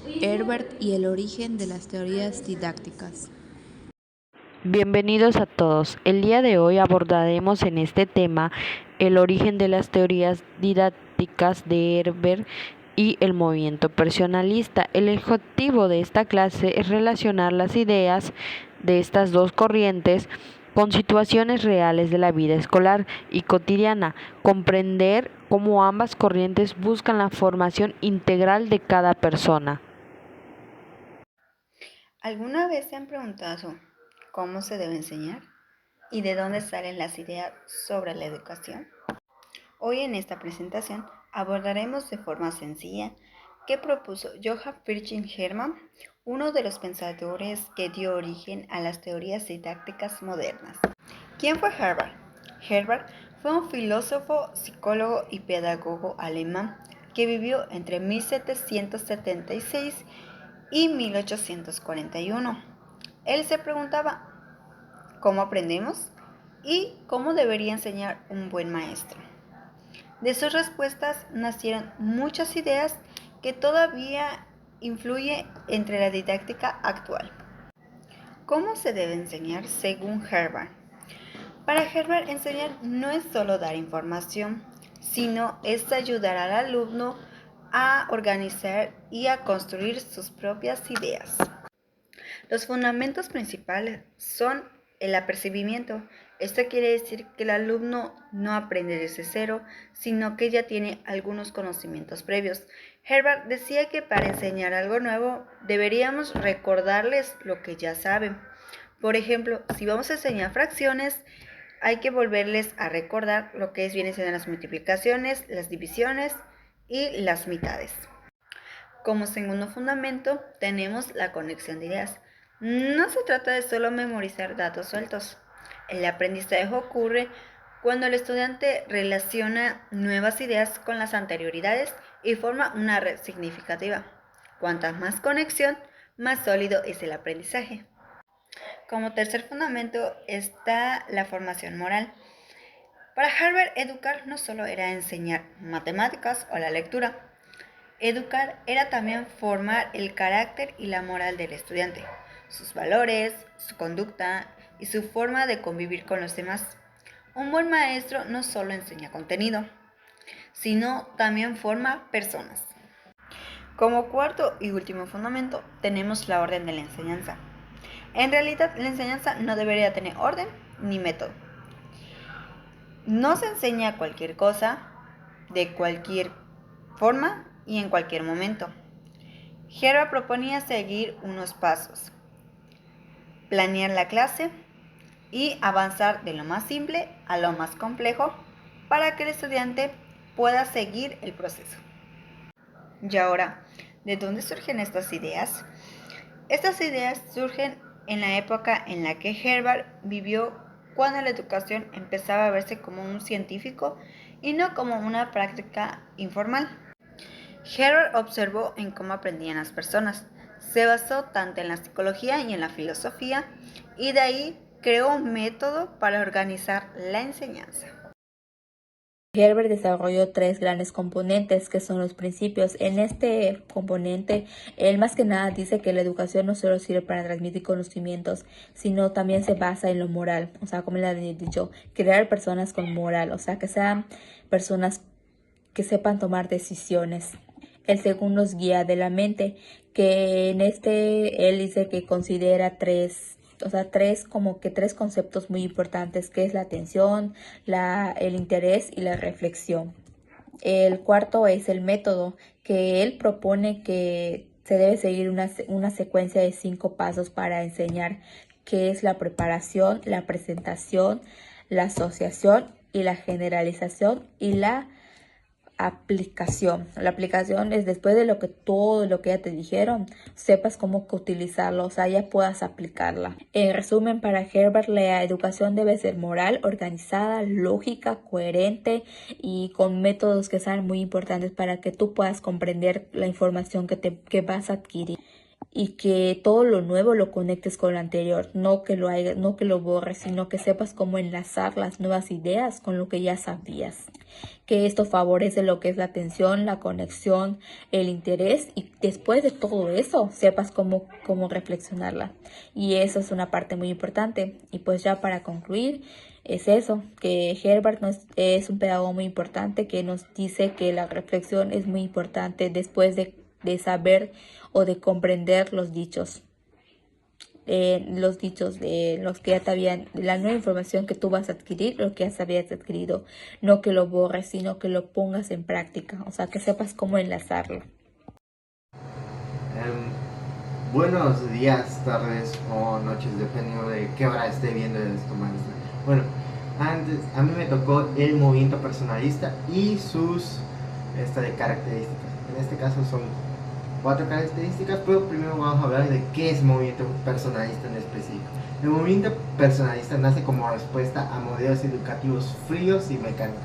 Herbert y el origen de las teorías didácticas. Bienvenidos a todos. El día de hoy abordaremos en este tema el origen de las teorías didácticas de Herbert y el movimiento personalista. El objetivo de esta clase es relacionar las ideas de estas dos corrientes con situaciones reales de la vida escolar y cotidiana, comprender cómo ambas corrientes buscan la formación integral de cada persona. ¿Alguna vez se han preguntado cómo se debe enseñar y de dónde salen las ideas sobre la educación? Hoy en esta presentación abordaremos de forma sencilla qué propuso Johann Friedrich Hermann, uno de los pensadores que dio origen a las teorías didácticas modernas. ¿Quién fue Herbert? Herbert fue un filósofo, psicólogo y pedagogo alemán que vivió entre 1776 y 1841. Él se preguntaba, ¿cómo aprendemos? ¿Y cómo debería enseñar un buen maestro? De sus respuestas nacieron muchas ideas que todavía influyen entre la didáctica actual. ¿Cómo se debe enseñar según Herbert? Para Herbert, enseñar no es solo dar información, sino es ayudar al alumno a organizar y a construir sus propias ideas. Los fundamentos principales son el apercibimiento. Esto quiere decir que el alumno no aprende desde cero, sino que ya tiene algunos conocimientos previos. Herbert decía que para enseñar algo nuevo deberíamos recordarles lo que ya saben. Por ejemplo, si vamos a enseñar fracciones, hay que volverles a recordar lo que vienen siendo las multiplicaciones, las divisiones y las mitades. Como segundo fundamento, tenemos la conexión de ideas. No se trata de solo memorizar datos sueltos. El aprendizaje ocurre cuando el estudiante relaciona nuevas ideas con las anterioridades y forma una red significativa. Cuanta más conexión, más sólido es el aprendizaje. Como tercer fundamento está la formación moral. Para Herbert, educar no solo era enseñar matemáticas o la lectura. Educar era también formar el carácter y la moral del estudiante, sus valores, su conducta y su forma de convivir con los demás. Un buen maestro no solo enseña contenido, sino también forma personas. Como cuarto y último fundamento, tenemos la orden de la enseñanza. En realidad, la enseñanza no debería tener orden ni método. No se enseña cualquier cosa, de cualquier forma y en cualquier momento. Herbert proponía seguir unos pasos, planear la clase y avanzar de lo más simple a lo más complejo para que el estudiante pueda seguir el proceso. Y ahora, ¿de dónde surgen estas ideas? Estas ideas surgen en la época en la que Herbert vivió, cuando la educación empezaba a verse como un científico y no como una práctica informal. Herbert observó en cómo aprendían las personas, se basó tanto en la psicología y en la filosofía, y de ahí creó un método para organizar la enseñanza. Herbert desarrolló tres grandes componentes que son los principios. En este componente, él más que nada dice que la educación no solo sirve para transmitir conocimientos, sino también se basa en lo moral. O sea, como le he dicho, crear personas con moral, o sea, que sean personas que sepan tomar decisiones. El segundo es guía de la mente, que en este él dice que considera tres conceptos muy importantes, que es la atención, el interés y la reflexión. El cuarto es el método, que él propone que se debe seguir una secuencia de 5 pasos para enseñar, que es la preparación, la presentación, la asociación y la generalización y la aplicación. La aplicación es después de todo lo que ya te dijeron, sepas cómo utilizarlo, o sea, ya puedas aplicarla. En resumen, para Herbert, la educación debe ser moral, organizada, lógica, coherente y con métodos que sean muy importantes para que tú puedas comprender la información que vas a adquirir. y que todo lo nuevo lo conectes con lo anterior, no que lo borres, sino que sepas cómo enlazar las nuevas ideas con lo que ya sabías. Que esto favorece lo que es la atención, la conexión, el interés, y después de todo eso sepas cómo reflexionarla. Y eso es una parte muy importante. Y pues ya para concluir, es eso, que Herbert es un pedagogo muy importante que nos dice que la reflexión es muy importante después de saber o de comprender los dichos de los que ya te habían, la nueva información que tú vas a adquirir, lo que ya habías adquirido, no que lo borres, sino que lo pongas en práctica, o sea, que sepas cómo enlazarlo. Buenos días, tardes o noches, dependiendo de qué hora esté viendo esto, maestra. Bueno, antes a mí me tocó el movimiento personalista y sus características. En este caso son 4 características, pero primero vamos a hablar de qué es movimiento personalista en específico. El movimiento personalista nace como respuesta a modelos educativos fríos y mecánicos.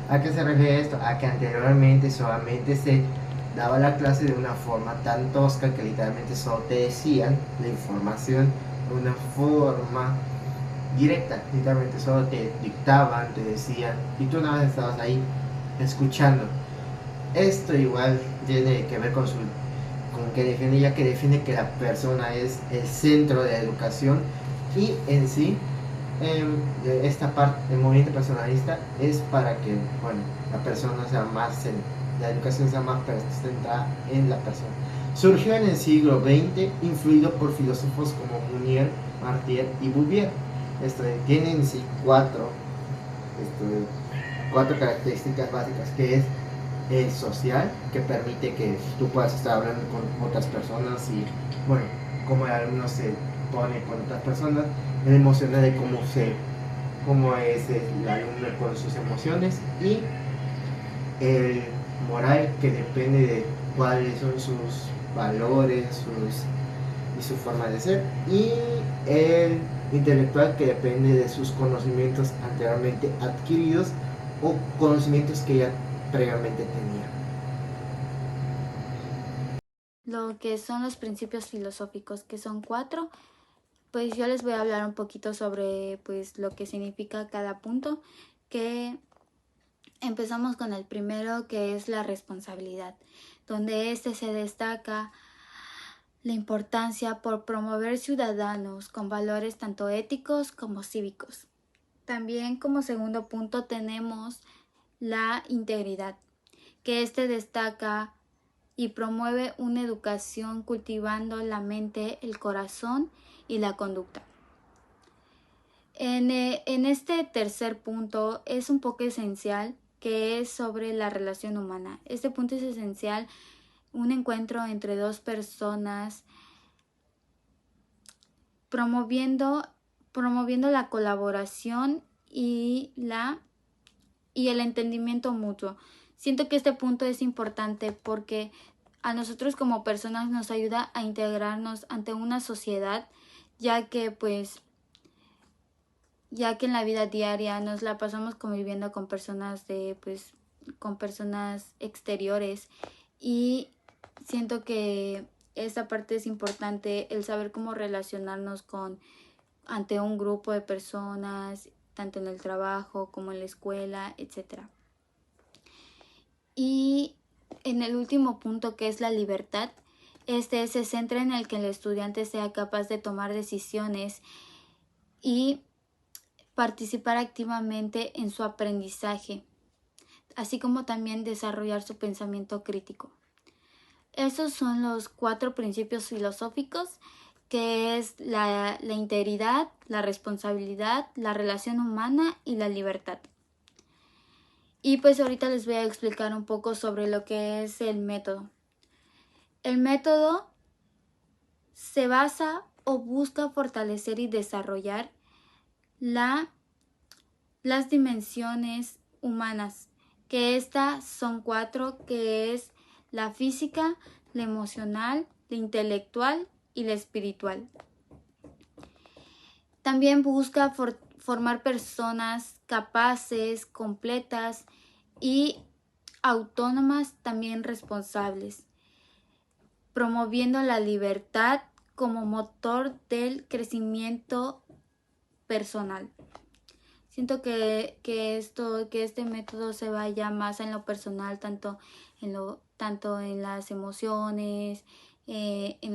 ¿A qué se refiere esto? A que anteriormente solamente se daba la clase de una forma tan tosca que literalmente solo te decían la información de una forma directa, literalmente solo te dictaban, te decían y tú nada más estabas ahí escuchando. Esto igual tiene que ver con que define que la persona es el centro de la educación y en sí esta parte del movimiento personalista es para que la persona sea la educación sea más centrada en la persona. Surgió en el siglo XX, influido por filósofos como Munier, Martier y Bouvier. Tiene en sí cuatro características básicas, que es el social, que permite que tú puedas estar hablando con otras personas y cómo el alumno se pone con otras personas. El emocional, de cómo es el alumno con sus emociones, y el moral, que depende de cuáles son sus valores y su forma de ser, y el intelectual, que depende de sus conocimientos anteriormente adquiridos o conocimientos que ya previamente tenía. Lo que son los principios filosóficos, que son 4, pues yo les voy a hablar un poquito sobre pues lo que significa cada punto, que empezamos con el primero, que es la responsabilidad, donde se destaca la importancia por promover ciudadanos con valores tanto éticos como cívicos. También como segundo punto tenemos la integridad, que destaca y promueve una educación cultivando la mente, el corazón y la conducta. En este tercer punto es un poco esencial, que es sobre la relación humana. Este punto es esencial, un encuentro entre dos personas, promoviendo la colaboración y el entendimiento mutuo. Siento que este punto es importante porque a nosotros como personas nos ayuda a integrarnos ante una sociedad, ya que en la vida diaria nos la pasamos conviviendo con personas con personas exteriores, y siento que esta parte es importante, el saber cómo relacionarnos ante un grupo de personas, tanto en el trabajo como en la escuela, etc. Y en el último punto, que es la libertad, se centra en el que el estudiante sea capaz de tomar decisiones y participar activamente en su aprendizaje, así como también desarrollar su pensamiento crítico. Esos son los 4 principios filosóficos, que es la integridad, la responsabilidad, la relación humana y la libertad. Y pues ahorita les voy a explicar un poco sobre lo que es el método. El método se basa o busca fortalecer y desarrollar las dimensiones humanas, que estas son 4, que es la física, la emocional, la intelectual y la espiritual. También busca formar personas capaces, completas y autónomas, también responsables. promoviendo la libertad como motor del crecimiento personal. Siento que este método se vaya más en lo personal, tanto en las emociones, en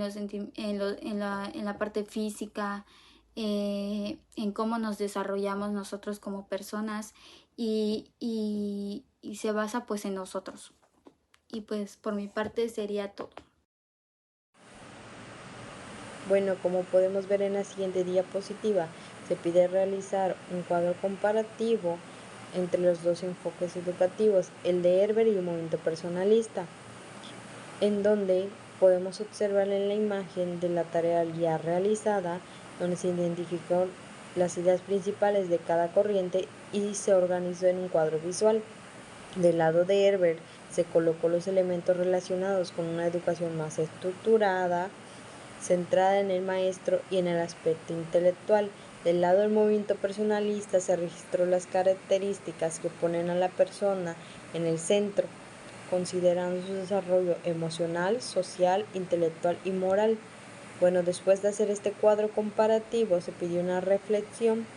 la parte física, en cómo nos desarrollamos nosotros como personas y se basa pues en nosotros. Y pues por mi parte sería todo. Bueno, como podemos ver en la siguiente diapositiva, se pide realizar un cuadro comparativo entre los dos enfoques educativos, el de Herbert y el movimiento personalista, en donde podemos observar en la imagen de la tarea ya realizada, donde se identificó las ideas principales de cada corriente y se organizó en un cuadro visual. Del lado de Herbert se colocó los elementos relacionados con una educación más estructurada, centrada en el maestro y en el aspecto intelectual. Del lado del movimiento personalista se registró las características que ponen a la persona en el centro, considerando su desarrollo emocional, social, intelectual y moral. Bueno, después de hacer este cuadro comparativo se pidió una reflexión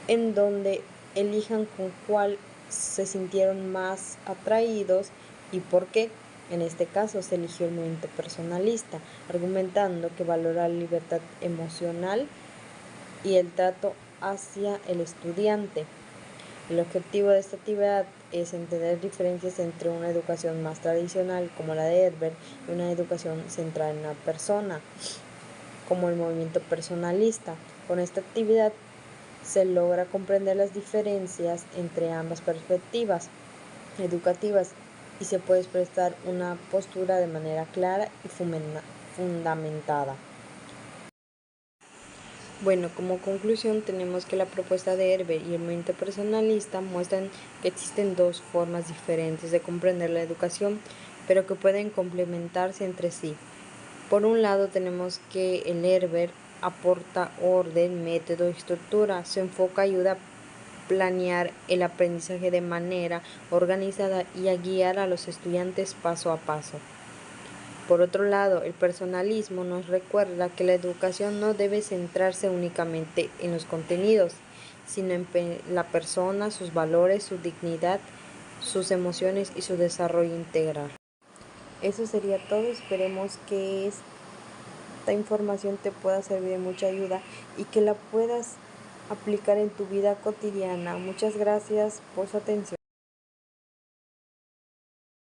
en donde elijan con cuál se sintieron más atraídos y por qué. En este caso se eligió el movimiento personalista, argumentando que valora la libertad emocional y el trato hacia el estudiante. El objetivo de esta actividad es entender diferencias entre una educación más tradicional, como la de Herbert, y una educación centrada en la persona, como el movimiento personalista. Con esta actividad se logra comprender las diferencias entre ambas perspectivas educativas y se puede expresar una postura de manera clara y fundamentada. Bueno, como conclusión tenemos que la propuesta de Herbert y el movimiento personalista muestran que existen dos formas diferentes de comprender la educación, pero que pueden complementarse entre sí. Por un lado tenemos que el Herbert aporta orden, método y estructura. Su enfoque ayuda a planear el aprendizaje de manera organizada y a guiar a los estudiantes paso a paso. Por otro lado, el personalismo nos recuerda que la educación no debe centrarse únicamente en los contenidos, sino en la persona, sus valores, su dignidad, sus emociones y su desarrollo integral. Eso sería todo. Esperemos que esta información te pueda servir de mucha ayuda y que la puedas aplicar en tu vida cotidiana. Muchas gracias por su atención.